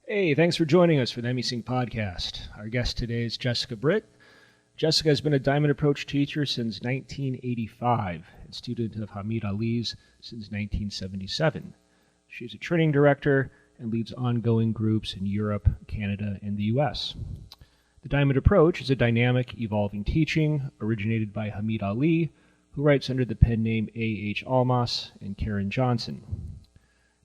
Hey, thanks for joining us for the Hemi-Sync podcast. Our guest today is Jessica Britt. Jessica has been a Diamond Approach teacher since 1985 and student of Hamid Ali's since 1977. She's a training director and leads ongoing groups in Europe, Canada, and the US. The Diamond Approach is a dynamic, evolving teaching originated by Hamid Ali, who writes under the pen name A.H. Almas and Karen Johnson.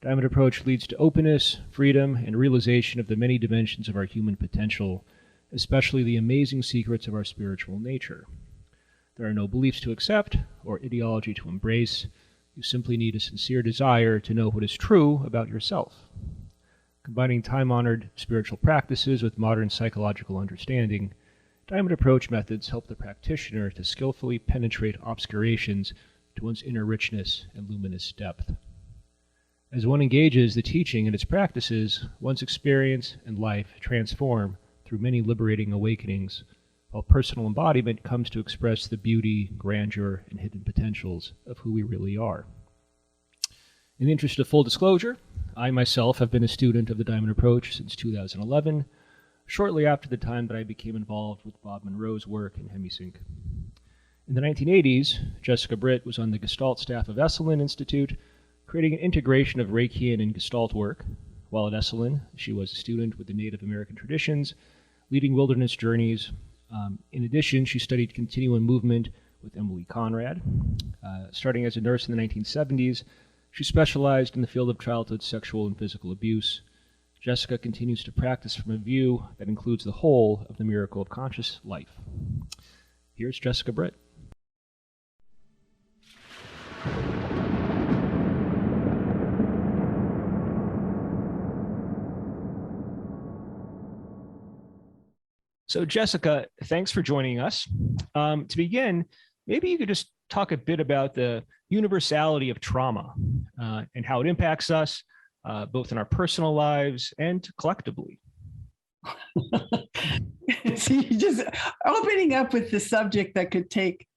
Diamond Approach leads to openness, freedom, and realization of the many dimensions of our human potential, especially the amazing secrets of our spiritual nature. There are no beliefs to accept or ideology to embrace. You simply need a sincere desire to know what is true about yourself. Combining time-honored spiritual practices with modern psychological understanding, Diamond Approach methods help the practitioner to skillfully penetrate obscurations to one's inner richness and luminous depth. As one engages the teaching and its practices, one's experience and life transform through many liberating awakenings, while personal embodiment comes to express the beauty, grandeur, and hidden potentials of who we really are. In the interest of full disclosure, I myself have been a student of the Diamond Approach since 2011, shortly after the time that I became involved with Bob Monroe's work in Hemi-Sync. In the 1980s, Jessica Britt was on the Gestalt staff of Esalen Institute, creating an integration of Reichian and Gestalt work. While at Esalen, she was a student with the Native American traditions, leading wilderness journeys. In addition, she studied continuum movement with Emily Conrad. Starting as a nurse in the 1970s, she specialized in the field of childhood sexual and physical abuse. Jessica continues to practice from a view that includes the whole of the miracle of conscious life. Here's Jessica Britt. So Jessica, thanks for joining us. To begin, maybe you could just talk a bit about the universality of trauma and how it impacts us, both in our personal lives and collectively. So you're just opening up with the subject that could take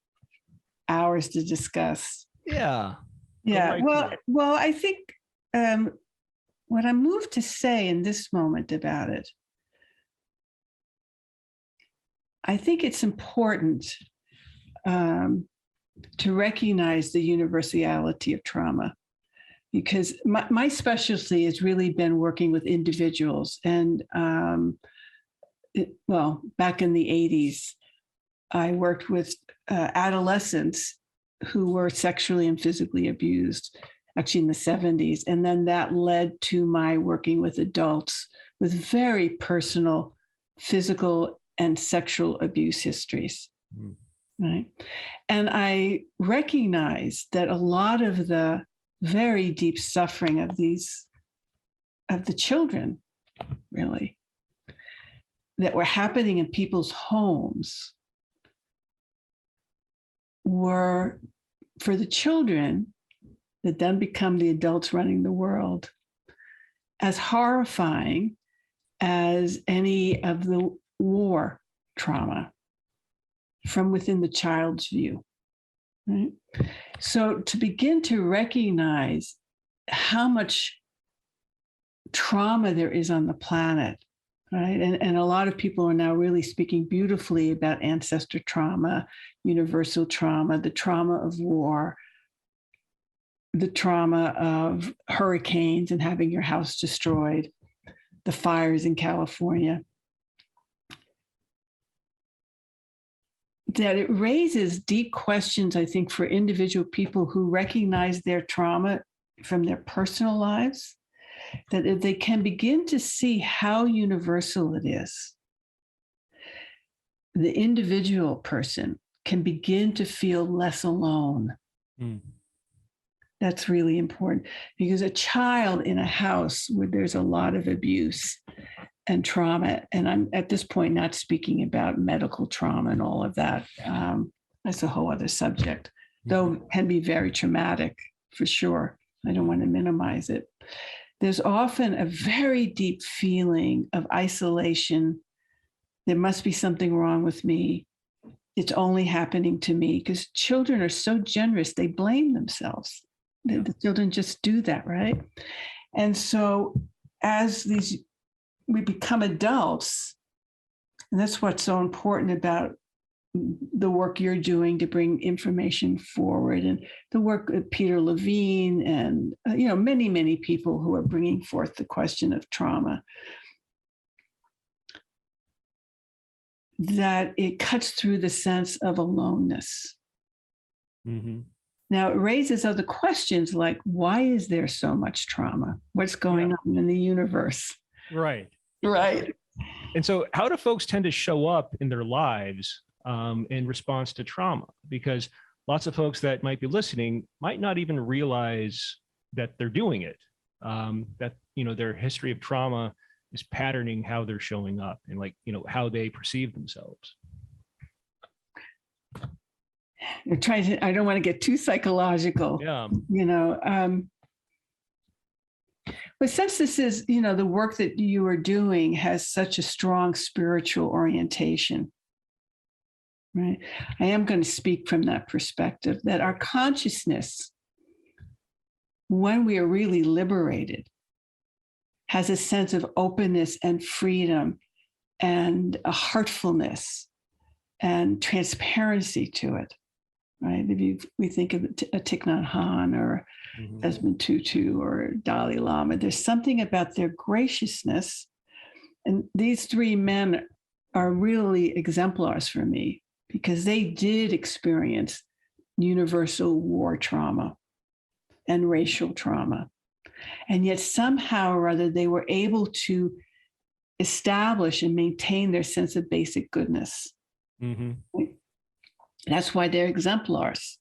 hours to discuss. Yeah. Yeah. Well, I think what I'm moved to say in this moment about it, I think it's important to recognize the universality of trauma, because my specialty has really been working with individuals. And back in the 80s, I worked with adolescents who were sexually and physically abused, actually in the 70s. And then that led to my working with adults with very personal physical and sexual abuse histories, right? And I recognize that a lot of the very deep suffering of the children, really, that were happening in people's homes were, for the children that then become the adults running the world, as horrifying as any of the war trauma from within the child's view, right? So to begin to recognize how much trauma there is on the planet, right? And a lot of people are now really speaking beautifully about ancestor trauma, universal trauma, the trauma of war, the trauma of hurricanes and having your house destroyed, the fires in California. That it raises deep questions, I think, for individual people who recognize their trauma from their personal lives, that if they can begin to see how universal it is, the individual person can begin to feel less alone. That's really important, because a child in a house where there's a lot of abuse and trauma, and I'm at this point not speaking about medical trauma and all of that. That's a whole other subject, though it can be very traumatic for sure. I don't want to minimize it. There's often a very deep feeling of isolation. There must be something wrong with me. It's only happening to me, because children are so generous, they blame themselves. The children just do that, right? And so as these we become adults, and that's what's so important about the work you're doing to bring information forward, and the work of Peter Levine and many, many people who are bringing forth the question of trauma, that it cuts through the sense of aloneness. Mm-hmm. Now, it raises other questions like, why is there so much trauma? What's going on in the universe? Right. Right. And so how do folks tend to show up in their lives in response to trauma? Because lots of folks that might be listening might not even realize that they're doing it, that, their history of trauma is patterning how they're showing up and how they perceive themselves. I don't want to get too psychological. Yeah. But since this is, the work that you are doing has such a strong spiritual orientation, right? I am going to speak from that perspective, that our consciousness, when we are really liberated, has a sense of openness and freedom and a heartfulness and transparency to it, right? If we think of a Thich Nhat Hanh or Desmond Tutu or Dalai Lama, there's something about their graciousness. And these three men are really exemplars for me because they did experience universal war trauma and racial trauma. And yet somehow or other, they were able to establish and maintain their sense of basic goodness. Mm-hmm. That's why they're exemplars.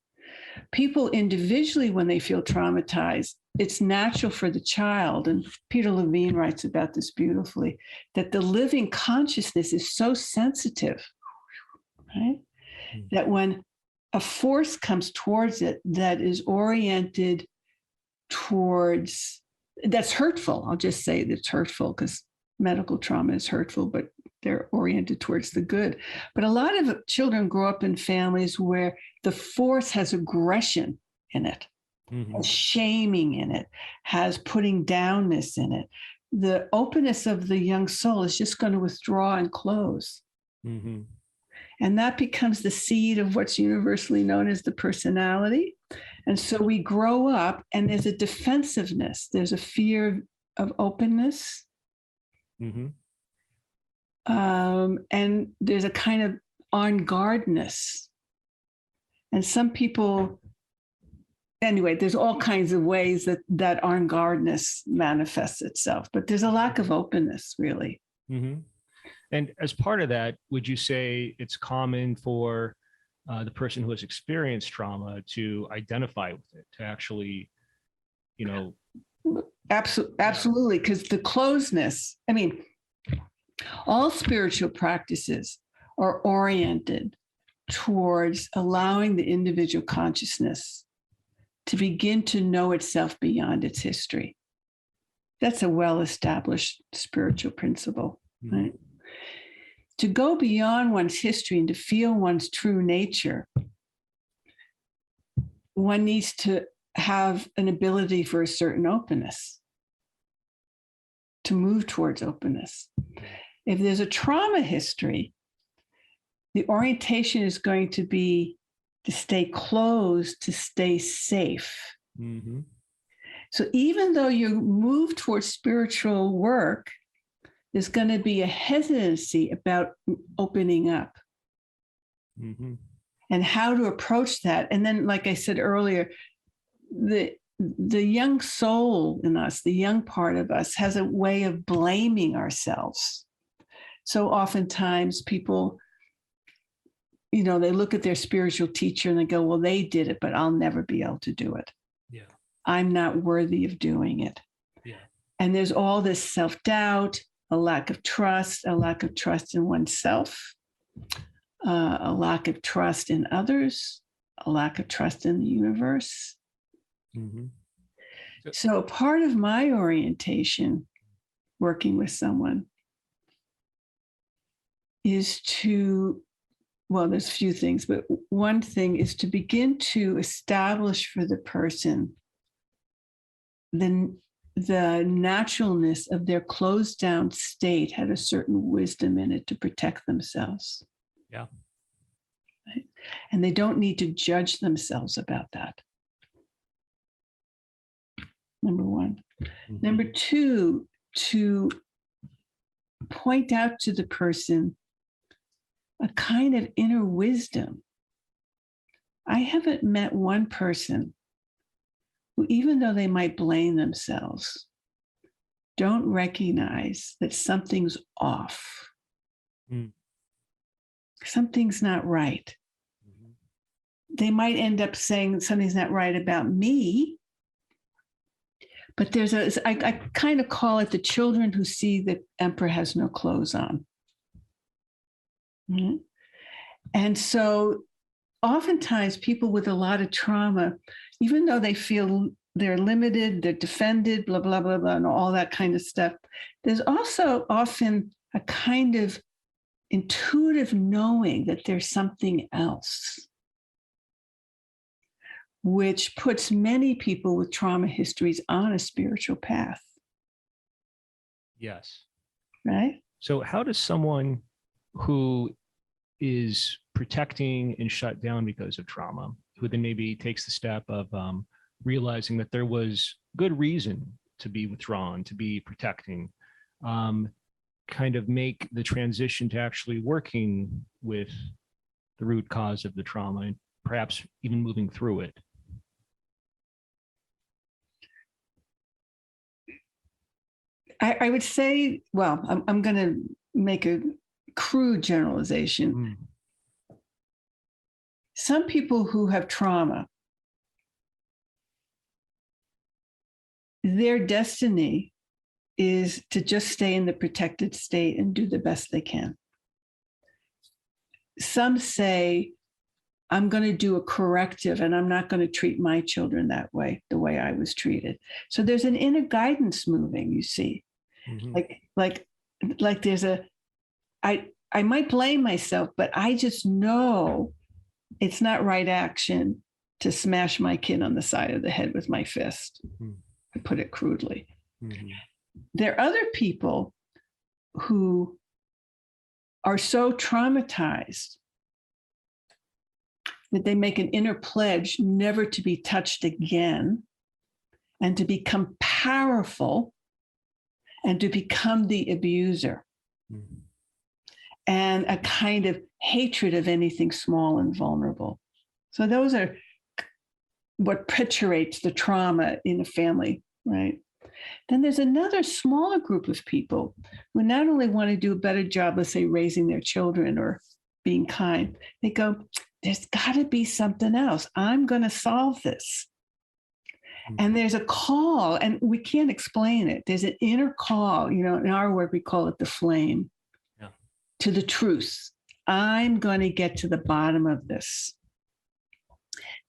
People individually, when they feel traumatized, it's natural for the child, and Peter Levine writes about this beautifully, that the living consciousness is so sensitive, right? Mm-hmm. That when a force comes towards it that is oriented towards, that's hurtful. I'll just say that's hurtful because medical trauma is hurtful, but they're oriented towards the good. But a lot of children grow up in families where the force has aggression in it, has shaming in it, has putting downness in it. The openness of the young soul is just going to withdraw and close. Mm-hmm. And that becomes the seed of what's universally known as the personality. And so we grow up and there's a defensiveness. There's a fear of openness. Mm-hmm. And there's a kind of on guardness. And some people, anyway, there's all kinds of ways that on guardness manifests itself, but there's a lack of openness, really. Mm-hmm. And as part of that, would you say it's common for the person who has experienced trauma to identify with it, to actually, Absolutely, because the closeness, all spiritual practices are oriented towards allowing the individual consciousness to begin to know itself beyond its history. That's a well-established spiritual principle, right? To go beyond one's history and to feel one's true nature, one needs to have an ability for a certain openness, to move towards openness. If there's a trauma history, the orientation is going to be to stay closed, to stay safe. Mm-hmm. So even though you move towards spiritual work, there's going to be a hesitancy about opening up. Mm-hmm. And how to approach that. And then, like I said earlier, the young soul in us, the young part of us, has a way of blaming ourselves. So oftentimes people, they look at their spiritual teacher and they go, well, they did it, but I'll never be able to do it. Yeah. I'm not worthy of doing it. Yeah. And there's all this self-doubt, a lack of trust in oneself, a lack of trust in others, a lack of trust in the universe. Mm-hmm. So part of my orientation working with someone is there's a few things, but one thing is to begin to establish for the person the the naturalness of their closed down state had a certain wisdom in it to protect themselves. Yeah. Right? And they don't need to judge themselves about that. Number one. Mm-hmm. Number two, to point out to the person a kind of inner wisdom. I haven't met one person who, even though they might blame themselves, don't recognize that something's off. Something's not right. They might end up saying something's not right about me, but I kind of call it the children who see the emperor has no clothes on. Mm-hmm. And so oftentimes people with a lot of trauma, even though they feel they're limited, they're defended, blah, blah, blah, blah, and all that kind of stuff, there's also often a kind of intuitive knowing that there's something else, which puts many people with trauma histories on a spiritual path. Yes. Right? So how does someone who is protecting and shut down because of trauma, who then maybe takes the step of realizing that there was good reason to be withdrawn, to be protecting, kind of make the transition to actually working with the root cause of the trauma and perhaps even moving through it? I would say, well, I'm going to make a crude generalization. Some people who have trauma, their destiny is to just stay in the protected state and do the best they can. Some say, I'm going to do a corrective and I'm not going to treat my children that way, the way I was treated. So there's an inner guidance moving, you see. Mm-hmm. Like there's I might blame myself, but I just know it's not right action to smash my kid on the side of the head with my fist, to put it crudely. Mm-hmm. There are other people who are so traumatized that they make an inner pledge never to be touched again and to become powerful and to become the abuser. Mm-hmm. And a kind of hatred of anything small and vulnerable. So those are what perpetuates the trauma in a family, right? Then there's another smaller group of people who not only want to do a better job, let's say, raising their children or being kind, they go, there's got to be something else. I'm going to solve this. And there's a call, and we can't explain it. There's an inner call, in our work, we call it the flame, to the truth. I'm going to get to the bottom of this.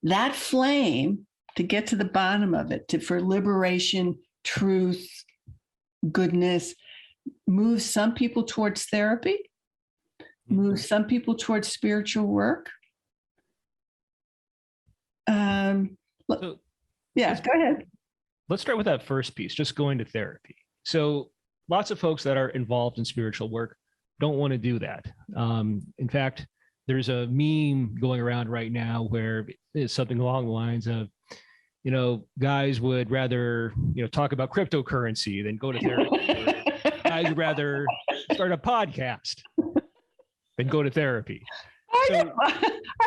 That flame, to get to the bottom of it, for liberation, truth, goodness, moves some people towards therapy, moves some people towards spiritual work. Go ahead. Let's start with that first piece, just going to therapy. So lots of folks that are involved in spiritual work don't want to do that. In fact, there's a meme going around right now where it's something along the lines of, guys would rather, talk about cryptocurrency than go to therapy. Guys would rather start a podcast than go to therapy. I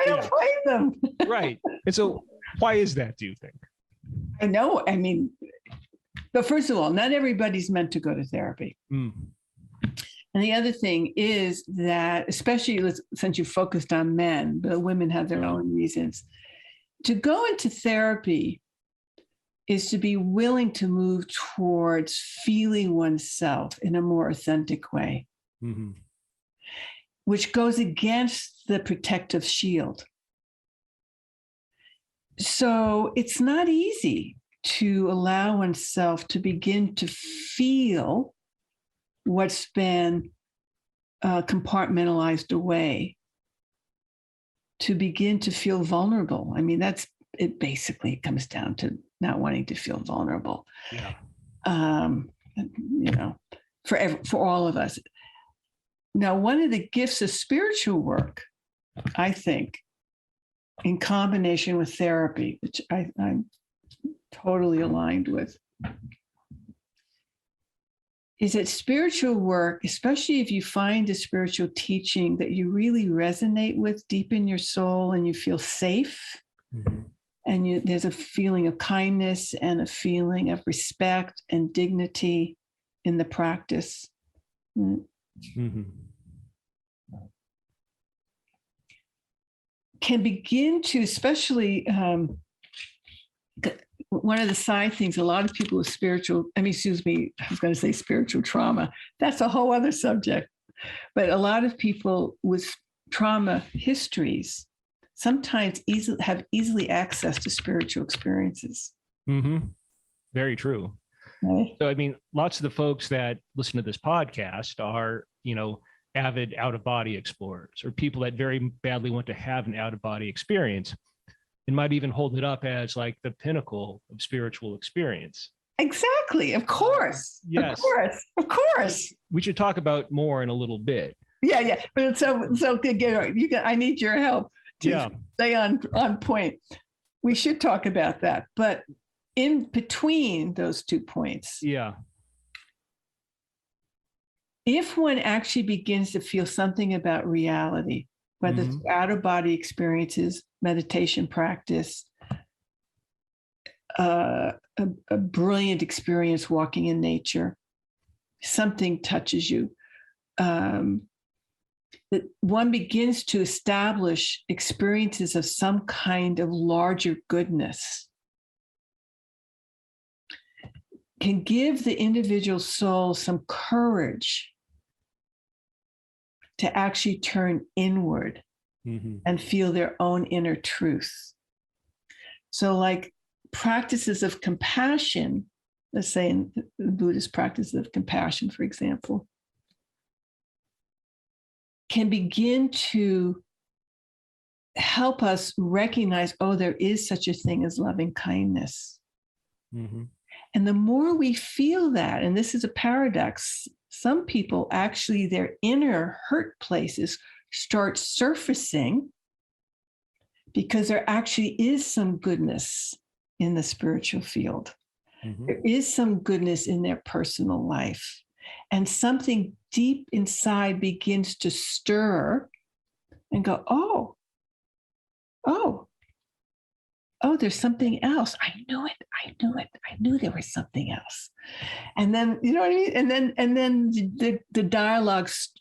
don't blame them. Right. And so why is that, do you think? I know. I mean, but first of all, not everybody's meant to go to therapy. And the other thing is that, especially since you focused on men, but women have their own reasons, to go into therapy is to be willing to move towards feeling oneself in a more authentic way, which goes against the protective shield. So it's not easy to allow oneself to begin to feel what's been compartmentalized away, to begin to feel vulnerable. I mean, it basically comes down to not wanting to feel vulnerable. for all of us. Now, one of the gifts of spiritual work, I think, in combination with therapy, which I'm totally aligned with, is that spiritual work, especially if you find a spiritual teaching that you really resonate with deep in your soul and you feel safe, and there's a feeling of kindness and a feeling of respect and dignity in the practice. Can begin to, especially one of the side things, a lot of people with spiritual trauma, that's a whole other subject. But a lot of people with trauma histories sometimes have easily access to spiritual experiences. Very true. Right? So, I mean, lots of the folks that listen to this podcast are, avid out-of-body explorers, or people that very badly want to have an out-of-body experience and might even hold it up as like the pinnacle of spiritual experience. Exactly. Of course. Yes. Of course. We should talk about more in a little bit. Yeah. But I need your help to stay on point. We should talk about that. But in between those 2 points, if one actually begins to feel something about reality, whether it's out-of-body experiences, meditation practice, a brilliant experience walking in nature, something touches you, that one begins to establish experiences of some kind of larger goodness, can give the individual soul some courage to actually turn inward and feel their own inner truth. So like practices of compassion, let's say in the Buddhist practices of compassion, for example, can begin to help us recognize, there is such a thing as loving kindness. And the more we feel that, and this is a paradox, some people actually, their inner hurt places start surfacing because there actually is some goodness in the spiritual field. There is some goodness in their personal life. And something deep inside begins to stir and go, oh, there's something else. I knew it. I knew there was something else. And then, you know what I mean? And then the dialogues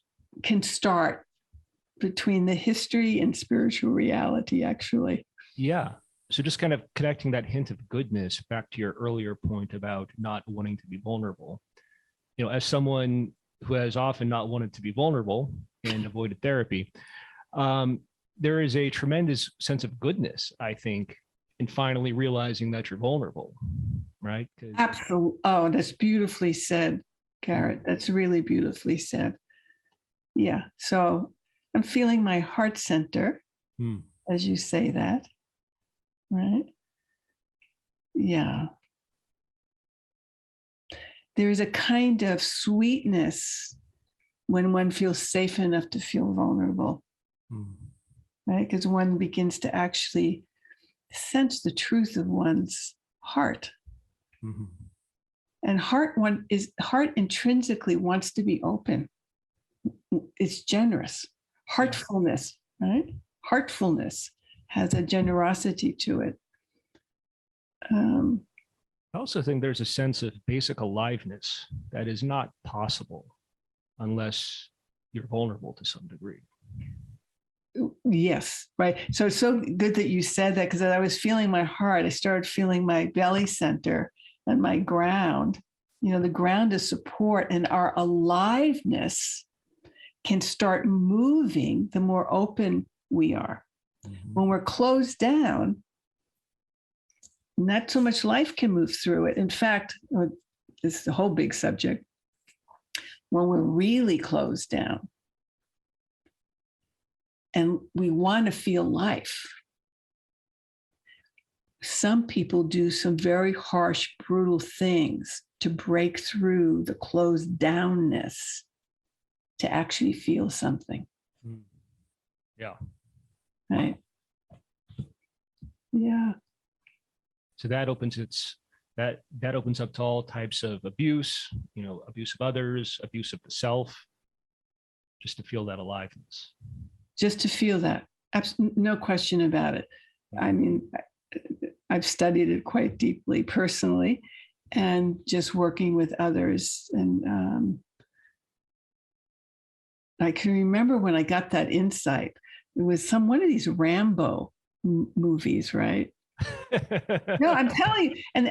can start between the history and spiritual reality, actually. Yeah. So just kind of connecting that hint of goodness back to your earlier point about not wanting to be vulnerable. As someone who has often not wanted to be vulnerable and avoided therapy, there is a tremendous sense of goodness, I think, in finally realizing that you're vulnerable, right? Absolutely. Oh, that's beautifully said, Garrett. That's really beautifully said. Yeah. So I'm feeling my heart center as you say that, right? Yeah. There is a kind of sweetness when one feels safe enough to feel vulnerable, right? Because one begins to actually sense the truth of one's heart. And heart intrinsically wants to be open. It's generous. Heartfulness, right? Heartfulness has a generosity to it. I also think there's a sense of basic aliveness that is not possible unless you're vulnerable to some degree. Yes, right. So it's so good that you said that, because as I was feeling my heart, I started feeling my belly center and my ground, the ground of support, and our aliveness can start moving the more open we are. When we're closed down, not so much life can move through it. In fact, this is a whole big subject. When we're really closed down and we want to feel life, some people do some very harsh, brutal things to break through the closed downness to actually feel something. Yeah. Right. Yeah. So that opens that opens up to all types of abuse, abuse of others, abuse of the self, just to feel that aliveness. Just to feel that. No question about it. I mean, I've studied it quite deeply personally, and just working with others. And I can remember when I got that insight, it was one of these Rambo movies, right? No, I'm telling you. And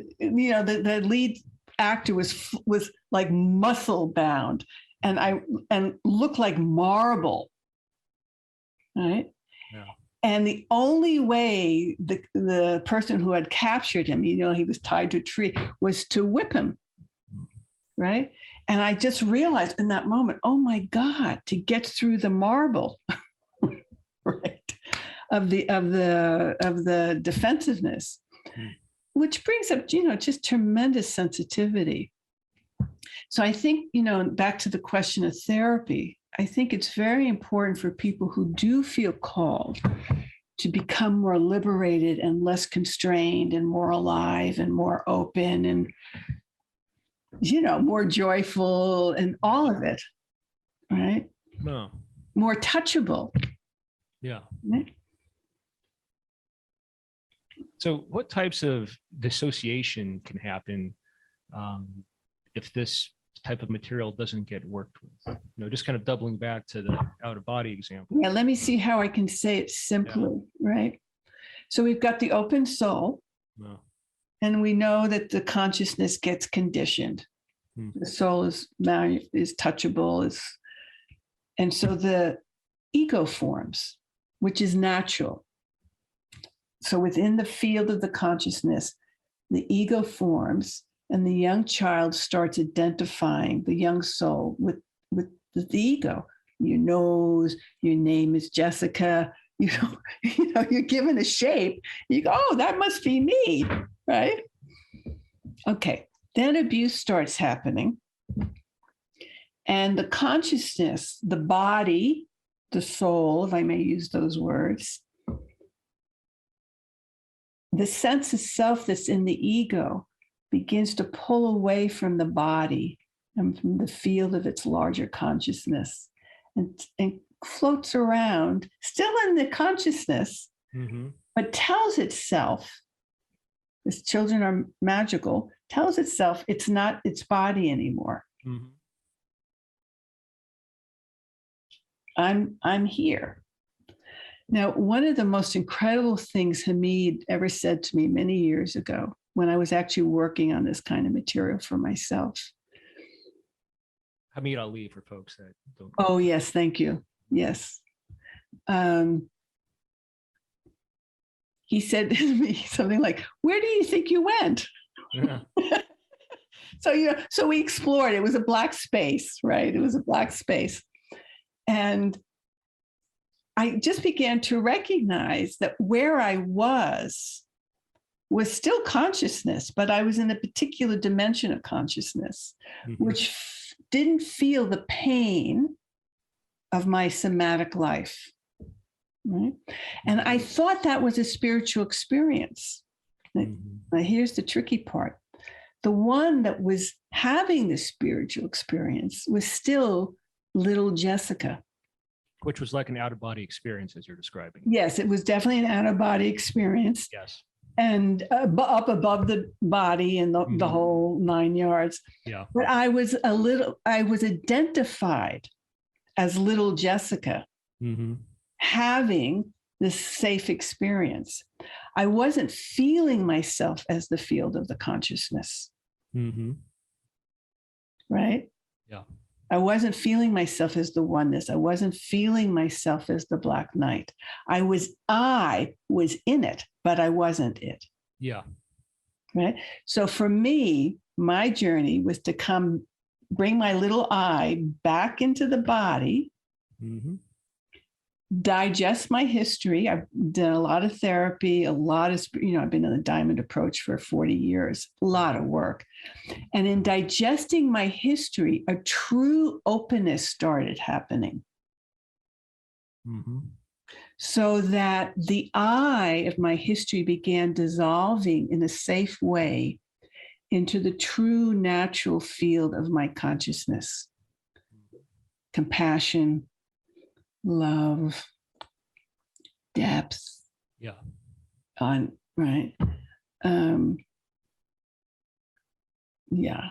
the lead actor was like muscle bound and looked like marble, right? Yeah. And the only way the person who had captured him, he was tied to a tree, was to whip him, right? And I just realized in that moment, oh my God, to get through the marble, right, of the defensiveness, which brings up, just tremendous sensitivity. So I think, back to the question of therapy, I think it's very important for people who do feel called to become more liberated and less constrained and more alive and more open and, more joyful and all of it, right? No. More touchable. Yeah. Right? So what types of dissociation can happen if this type of material doesn't get worked with? Just kind of doubling back to the out-of-body example. Yeah, let me see how I can say it simply, right? So we've got the open soul, and we know that the consciousness gets conditioned. The soul is touchable, and so the ego forms, which is natural. So within the field of the consciousness, the ego forms, and the young child starts identifying the young soul with the ego. Your nose, your name is Jessica. You're given a shape. You go, oh, that must be me, right? Okay. Then abuse starts happening. And the consciousness, the body, the soul, if I may use those words, the sense of self that's in the ego begins to pull away from the body and from the field of its larger consciousness and floats around, still in the consciousness, but tells itself, as children are magical, tells itself it's not its body anymore. I'm here. Now, one of the most incredible things Hamid ever said to me many years ago, when I was actually working on this kind of material for myself. Hamid Ali, for folks that don't. Oh, yes, thank you. Yes. He said to me something like, "Where do you think you went?" Yeah. So we explored. It was a black space, right? It was a black space. And I just began to recognize that where I was still consciousness, but I was in a particular dimension of consciousness, which didn't feel the pain of my somatic life. Right? And I thought that was a spiritual experience. Now, here's the tricky part. The one that was having the spiritual experience was still little Jessica. Which was like an out-of-body experience, as you're describing. Yes, it was definitely an out-of-body experience. Yes. And up above the body and the whole 9 yards. Yeah. But I was identified as little Jessica, having this safe experience. I wasn't feeling myself as the field of the consciousness. Right? Yeah. I wasn't feeling myself as the oneness. I wasn't feeling myself as the black knight. I was in it, but I wasn't it. Yeah. Right. So for me, my journey was to bring my little I back into the body digest my history. I've done a lot of therapy, a lot of, I've been in the diamond approach for 40 years, a lot of work. And in digesting my history, a true openness started happening. Mm-hmm. So that the I of my history began dissolving in a safe way into the true natural field of my consciousness. Compassion, love, depth. Yeah. Right. Yeah.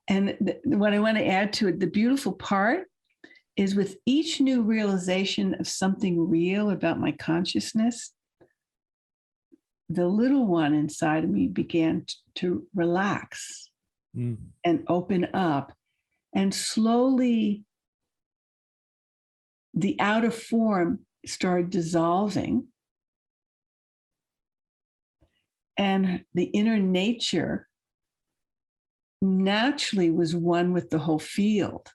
And what I want to add to it, the beautiful part is with each new realization of something real about my consciousness, the little one inside of me began to relax and open up, and slowly the outer form started dissolving, and the inner nature naturally was one with the whole field.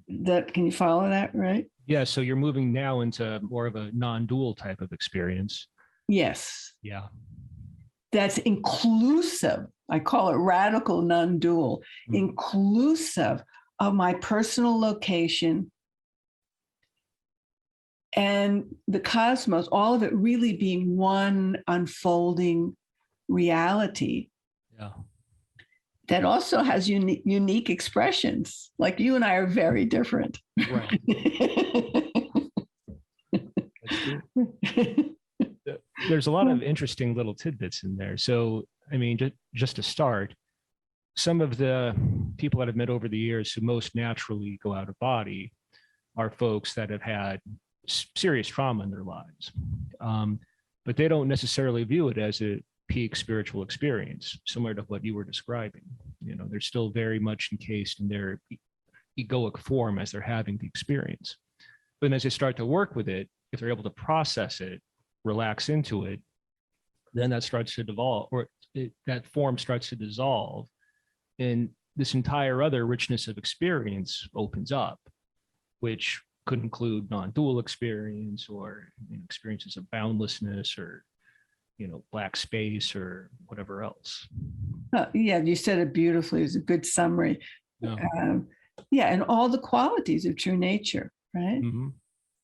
That, can you follow that, right? Yeah, so you're moving now into more of a non-dual type of experience. Yes. Yeah. That's inclusive. I call it radical non-dual, inclusive of my personal location and the cosmos, all of it really being one unfolding reality. Yeah. That also has unique expressions. Like you and I are very different. Right. That's true. There's a lot of interesting little tidbits in there. So, I mean, just to start, some of the people that I've met over the years who most naturally go out of body are folks that have had serious trauma in their lives. But they don't necessarily view it as a peak spiritual experience, similar to what you were describing. They're still very much encased in their egoic form as they're having the experience. But as they start to work with it, if they're able to process it, relax into it, then that starts to devolve, or that form starts to dissolve, and this entire other richness of experience opens up, which could include non-dual experience or experiences of boundlessness or black space or whatever else. Yeah, you said it beautifully. It was a good summary. No. And all the qualities of true nature, right? Mm-hmm.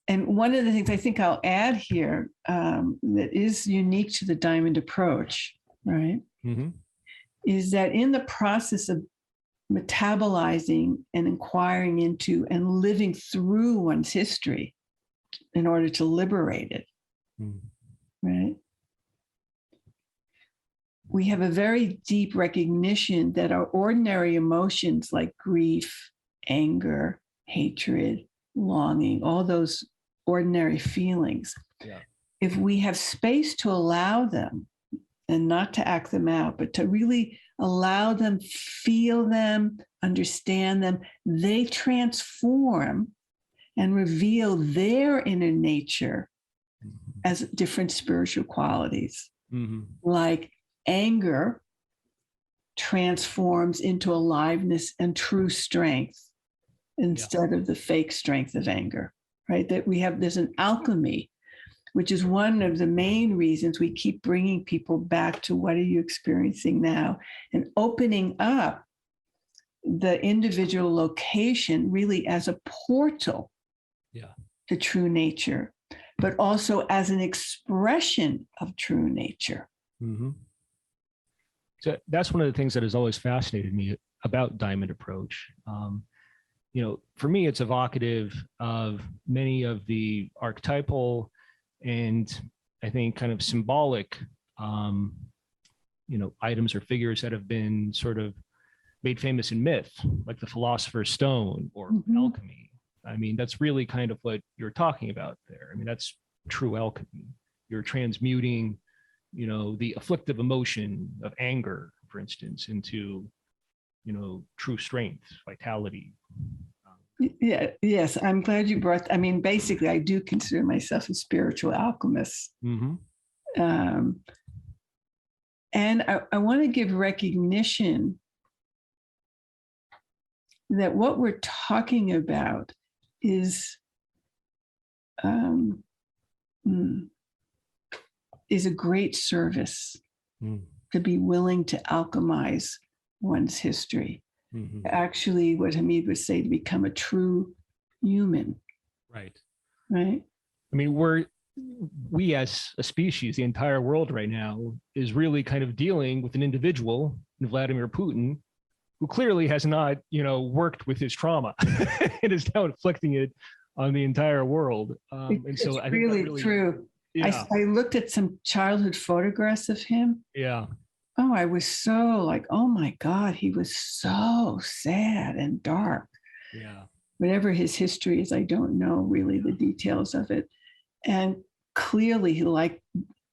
And one of the things I think I'll add here that is unique to the diamond approach, right, is that in the process of metabolizing and inquiring into and living through one's history in order to liberate it, right, we have a very deep recognition that our ordinary emotions like grief, anger, hatred, longing, all those ordinary feelings, if we have space to allow them and not to act them out, but to really allow them, feel them, understand them, they transform and reveal their inner nature as different spiritual qualities. Like anger transforms into aliveness and true strength instead of the fake strength of anger, right? That there's an alchemy, which is one of the main reasons we keep bringing people back to what are you experiencing now, and opening up the individual location really as a portal to true nature, but also as an expression of true nature. So that's one of the things that has always fascinated me about diamond approach. For me, it's evocative of many of the archetypal and I think kind of symbolic, items or figures that have been sort of made famous in myth, like the Philosopher's Stone or Alchemy. I mean, that's really kind of what you're talking about there. I mean, that's true alchemy. You're transmuting, the afflictive emotion of anger, for instance, into, true strength, vitality. Yes, I'm glad you brought. I mean, basically, I do consider myself a spiritual alchemist. And I want to give recognition that what we're talking about is um, is a great service to be willing to alchemize one's history. Actually, what Hamid would say, to become a true human. Right. Right. I mean, we as a species, the entire world right now is really kind of dealing with an individual, Vladimir Putin, who clearly has not, worked with his trauma and is now inflicting it on the entire world. And so I think really true. Yeah. I looked at some childhood photographs of him. Yeah. Oh, I was so like, oh my God, he was so sad and dark. Yeah. Whatever his history is, I don't know really the details of it. And clearly he liked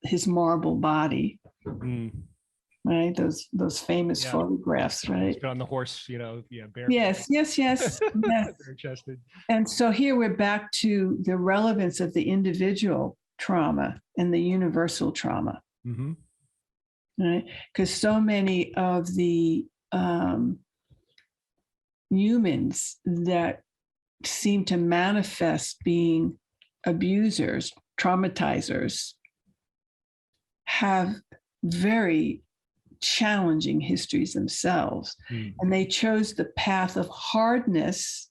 his marble body. Right? Those famous photographs, right? He's been on the horse, bare. Yes. Bare-chested. And so here we're back to the relevance of the individual trauma and the universal trauma. Right? Because so many of the humans that seem to manifest being abusers, traumatizers, have very challenging histories themselves. And they chose the path of hardness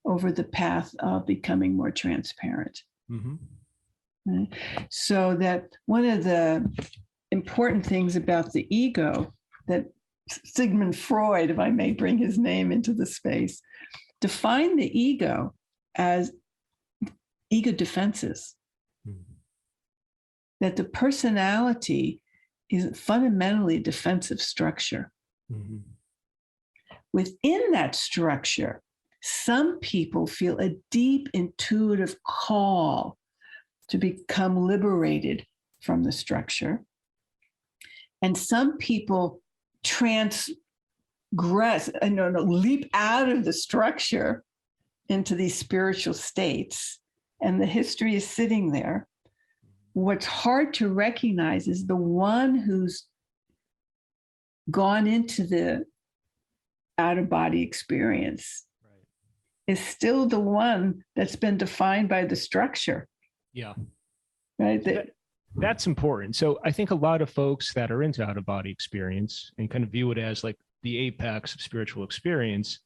over the path of becoming more transparent. Right? So that one of the important things about the ego that Sigmund Freud, if I may bring his name into the space, defined the ego as ego defenses. That the personality is fundamentally a defensive structure. Within that structure, some people feel a deep intuitive call to become liberated from the structure. And some people leap out of the structure into these spiritual states, and the history is sitting there. What's hard to recognize is the one who's gone into the out-of-body experience is still the one that's been defined by the structure. Yeah. Right. That's important. So I think a lot of folks that are into out-of-body experience and kind of view it as like the apex of spiritual experience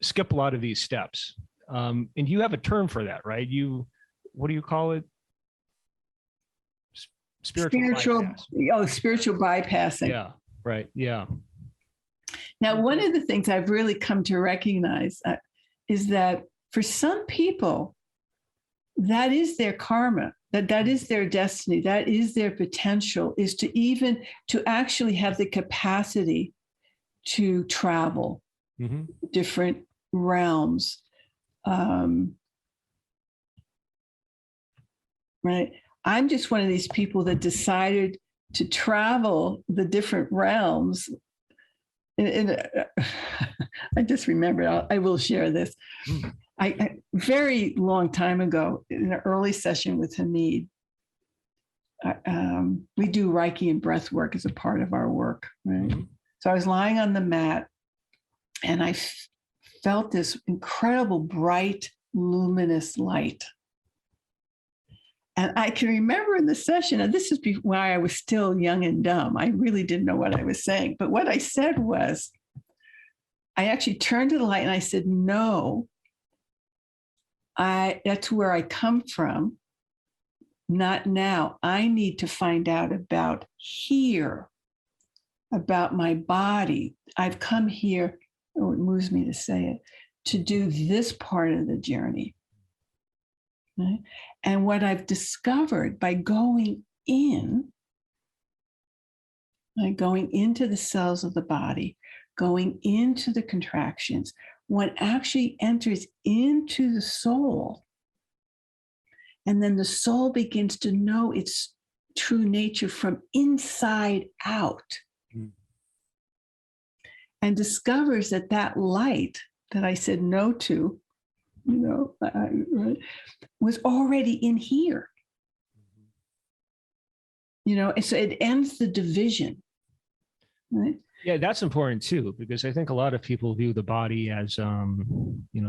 skip a lot of these steps. And you have a term for that, right? What do you call it? Spiritual bypass. Spiritual bypassing. Yeah, right. Yeah. Now, one of the things I've really come to recognize is that for some people, that is their karma, that is their destiny, that is their potential, is to actually have the capacity to travel different realms. Right. I'm just one of these people that decided to travel the different realms. I just remembered, I will share this. I very long time ago, in an early session with Hamid, we do Reiki and breath work as a part of our work. Right? So I was lying on the mat and I felt this incredible, bright, luminous light. And I can remember in the session, and this is why I was still young and dumb. I really didn't know what I was saying. But what I said was, I actually turned to the light and I said, no, that's where I come from. Not now. I need to find out about here, about my body. I've come here, oh, it moves me to say it, to do this part of the journey. Right? And what I've discovered by going into the cells of the body, going into the contractions, one actually enters into the soul. And then the soul begins to know its true nature from inside out. And discovers that light that I said no to, was already in here. And so it ends the division, right? Yeah, that's important too, because I think a lot of people view the body as,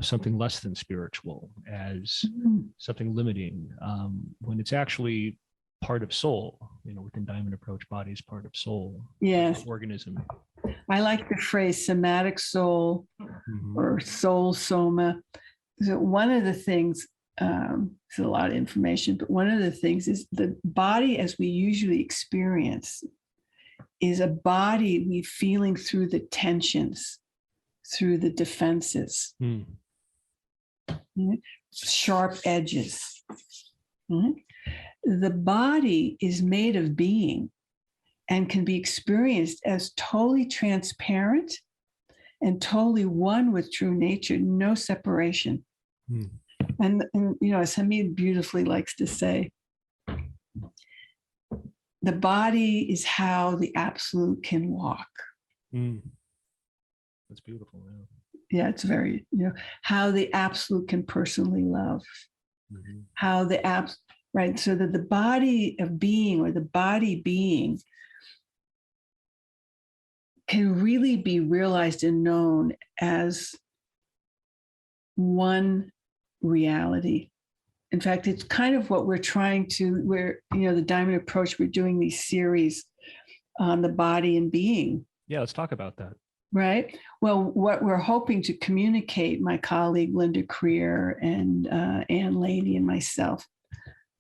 something less than spiritual, as Mhm. something limiting, when it's actually part of soul. Within Diamond Approach, body is part of soul, Yes, organism. I like the phrase somatic soul Mhm. or soul soma. So one of the things, it's a lot of information, but one of the things is the body as we usually experience is a body we feeling through the tensions, through the defenses, Mm. sharp edges. The body is made of being and can be experienced as totally transparent and totally one with true nature, no separation. Mm. And as Hamid beautifully likes to say, the body is how the absolute can walk. Mm. That's beautiful. Yeah, it's very, how the absolute can personally love. Mm-hmm. How the right? So that the body of being or the body being can really be realized and known as one reality. In fact, it's kind of what we're trying to, the Diamond Approach, we're doing these series on the body and being. Yeah, let's talk about that. Right. Well, what we're hoping to communicate, my colleague Linda Creer and Ann Laney and myself,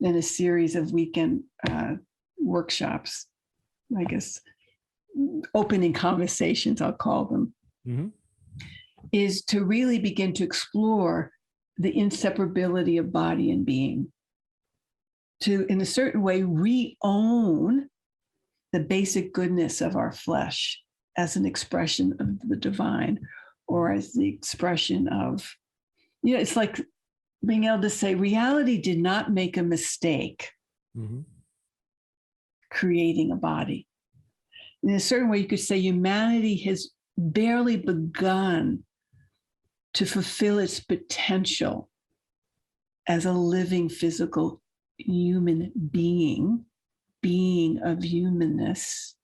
in a series of weekend workshops, I guess, opening conversations, I'll call them, Mm-hmm. is to really begin to explore the inseparability of body and being, to, in a certain way, re-own the basic goodness of our flesh as an expression of the divine, or as the expression of, it's like being able to say reality did not make a mistake creating a body. In a certain way, you could say humanity has barely begun to fulfill its potential as a living physical human being of humanness.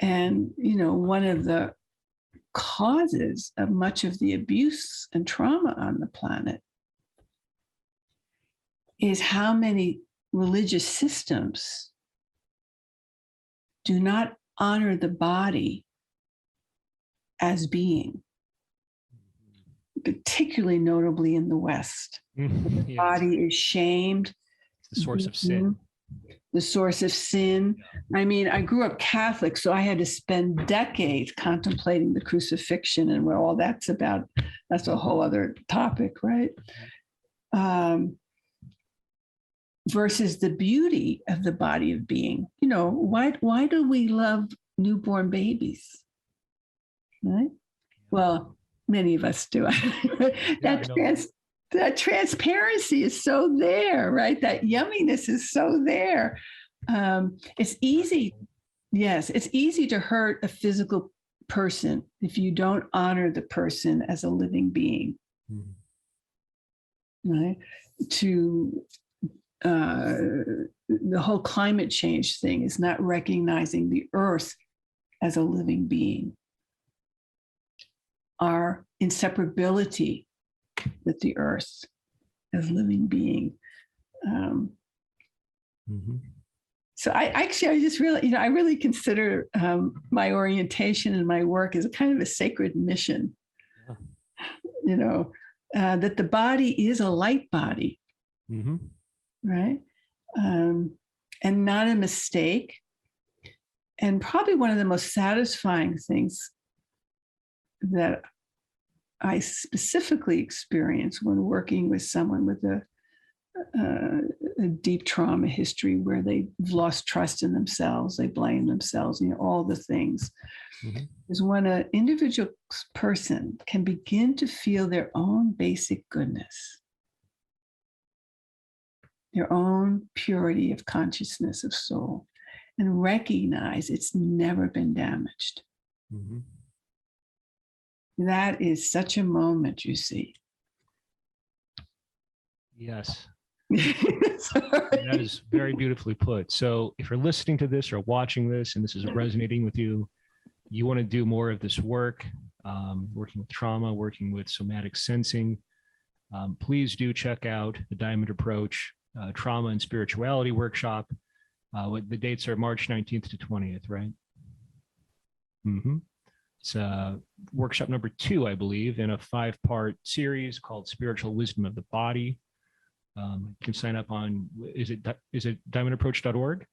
And, one of the causes of much of the abuse and trauma on the planet is how many religious systems do not honor the body as being, particularly notably in the West. The Yes. body is shamed. It's the source of sin. The source of sin. I mean, I grew up Catholic, so I had to spend decades contemplating the crucifixion and what all that's about. That's a whole other topic, right? Versus the beauty of the body of being. Why do we love newborn babies? Right? Well, many of us do. That transparency is so there, right? That yumminess is so there. It's easy. Yes, it's easy to hurt a physical person if you don't honor the person as a living being. Right? The whole climate change thing is not recognizing the earth as a living being. Our inseparability with the earth as living being. So I just really, I really consider my orientation and my work as a kind of a sacred mission. That the body is a light body, right? And not a mistake. And probably one of the most satisfying things that I specifically experience when working with someone with a deep trauma history where they've lost trust in themselves, they blame themselves, all the things, is when an individual person can begin to feel their own basic goodness, their own purity of consciousness of soul, and recognize it's never been damaged. That is such a moment, you see. Yes. That is very beautifully put. So if you're listening to this or watching this and this is resonating with you, you want to do more of this work, working with trauma, working with somatic sensing, please do check out the Diamond Approach Trauma and Spirituality Workshop. What the dates are March 19th to 20th, right? Mm-hmm. It's workshop number 2, I believe, in a 5-part series called Spiritual Wisdom of the Body. You can sign up on, is it diamondapproach.org?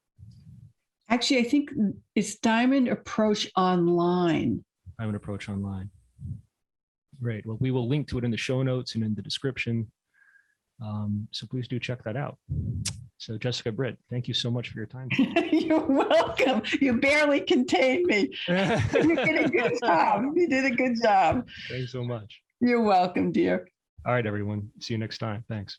Actually, I think it's Diamond Approach Online. Diamond Approach Online. Great. Well, we will link to it in the show notes and in the description. So please do check that out. So Jessica, Britt, thank you so much for your time. You're welcome. You barely contained me. You did a good job. You did a good job. Thanks so much. You're welcome, dear. All right, everyone. See you next time. Thanks.